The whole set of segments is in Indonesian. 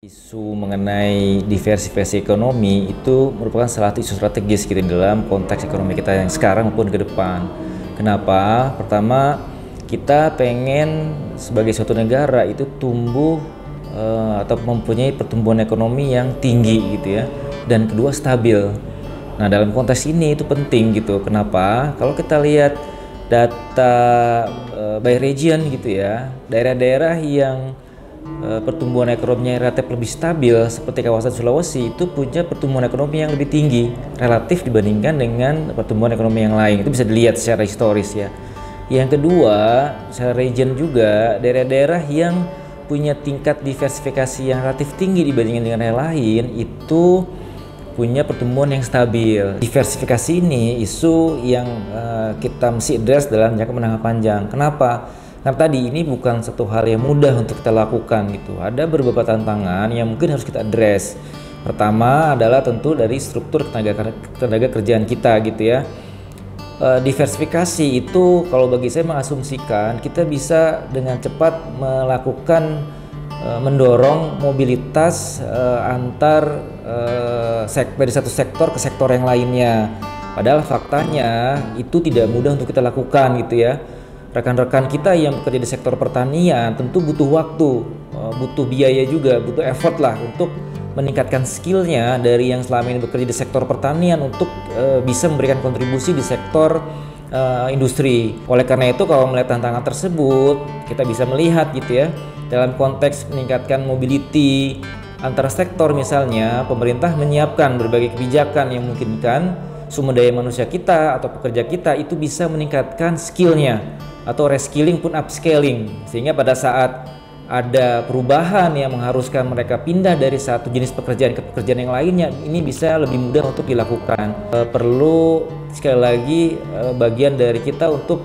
Isu mengenai diversifikasi ekonomi itu merupakan salah satu isu strategis gitu dalam konteks ekonomi kita yang sekarang maupun ke depan. Kenapa? Pertama, kita pengen sebagai suatu negara itu tumbuh atau mempunyai pertumbuhan ekonomi yang tinggi gitu ya. Dan kedua, stabil. Nah, dalam konteks ini itu penting gitu. Kenapa? Kalau kita lihat data by region gitu ya, daerah-daerah yang pertumbuhan ekonominya relatif lebih stabil seperti kawasan Sulawesi itu punya pertumbuhan ekonomi yang lebih tinggi relatif dibandingkan dengan pertumbuhan ekonomi yang lain. Itu bisa dilihat secara historis ya. Yang kedua, secara region juga daerah-daerah yang punya tingkat diversifikasi yang relatif tinggi dibandingkan dengan daerah lain itu punya pertumbuhan yang stabil. Diversifikasi ini isu yang kita mesti address dalam jangka menengah panjang. Kenapa? Karena tadi ini bukan satu hal yang mudah untuk kita lakukan gitu. Ada beberapa tantangan yang mungkin harus kita address. Pertama adalah tentu dari struktur tenaga kerjaan kita gitu ya. Diversifikasi itu kalau bagi saya mengasumsikan kita bisa dengan cepat melakukan mendorong mobilitas antar dari satu sektor ke sektor yang lainnya. Padahal faktanya itu tidak mudah untuk kita lakukan gitu ya. Rekan-rekan kita yang bekerja di sektor pertanian tentu butuh waktu, butuh biaya juga, butuh effort lah untuk meningkatkan skillnya dari yang selama ini bekerja di sektor pertanian untuk bisa memberikan kontribusi di sektor industri. Oleh karena itu kalau melihat tantangan tersebut, kita bisa melihat gitu ya, dalam konteks meningkatkan mobility antara sektor misalnya, pemerintah menyiapkan berbagai kebijakan yang memungkinkan sumber daya manusia kita atau pekerja kita itu bisa meningkatkan skillnya atau reskilling pun upscaling, sehingga pada saat ada perubahan yang mengharuskan mereka pindah dari satu jenis pekerjaan ke pekerjaan yang lainnya, ini bisa lebih mudah untuk dilakukan. Perlu sekali lagi bagian dari kita untuk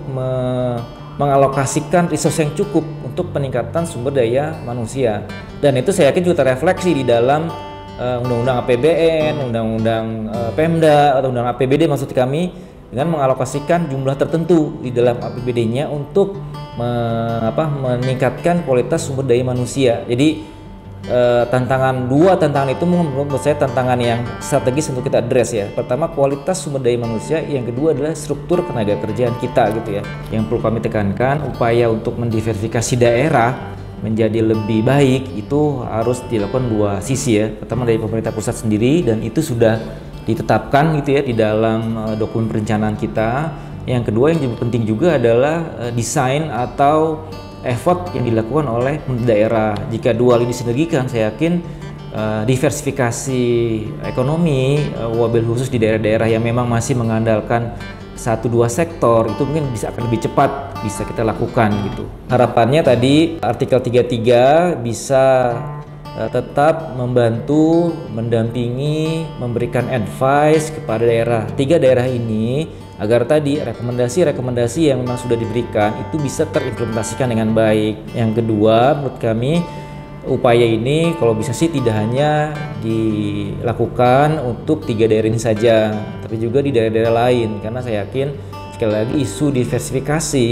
mengalokasikan resource yang cukup untuk peningkatan sumber daya manusia, dan itu saya yakin juga terrefleksi di dalam undang-undang APBN, undang-undang Pemda atau undang APBD maksud kami, dengan mengalokasikan jumlah tertentu di dalam APBD-nya untuk meningkatkan kualitas sumber daya manusia. Jadi dua tantangan itu menurut saya tantangan yang strategis untuk kita address ya. Pertama, kualitas sumber daya manusia, yang kedua adalah struktur tenaga kerjaan kita gitu ya. Yang perlu kami tekankan, upaya untuk mendiversifikasi daerah menjadi lebih baik itu harus dilakukan dua sisi ya. Pertama dari pemerintah pusat sendiri, dan itu sudah ditetapkan gitu ya di dalam dokumen perencanaan kita. Yang kedua yang juga penting juga adalah desain atau effort yang dilakukan oleh daerah. Jika dua ini disinergikan, saya yakin diversifikasi ekonomi wabil khusus di daerah-daerah yang memang masih mengandalkan satu dua sektor itu mungkin bisa akan lebih cepat bisa kita lakukan gitu. Harapannya tadi artikel 33 bisa tetap membantu, mendampingi, memberikan advice kepada daerah. Tiga daerah ini agar tadi rekomendasi-rekomendasi yang memang sudah diberikan itu bisa terimplementasikan dengan baik. Yang kedua, menurut kami upaya ini kalau bisa sih tidak hanya dilakukan untuk tiga daerah ini saja, tapi juga di daerah-daerah lain, karena saya yakin sekali lagi isu diversifikasi,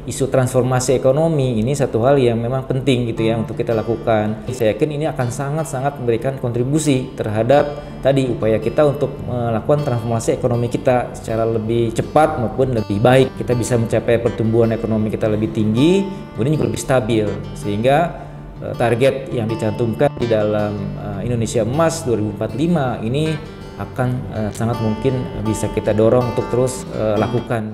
isu transformasi ekonomi ini satu hal yang memang penting gitu ya untuk kita lakukan. Saya yakin ini akan sangat-sangat memberikan kontribusi terhadap tadi upaya kita untuk melakukan transformasi ekonomi kita secara lebih cepat maupun lebih baik. Kita bisa mencapai pertumbuhan ekonomi kita lebih tinggi, kemudian juga lebih stabil, sehingga target yang dicantumkan di dalam Indonesia Emas 2045 ini akan sangat mungkin bisa kita dorong untuk terus lakukan.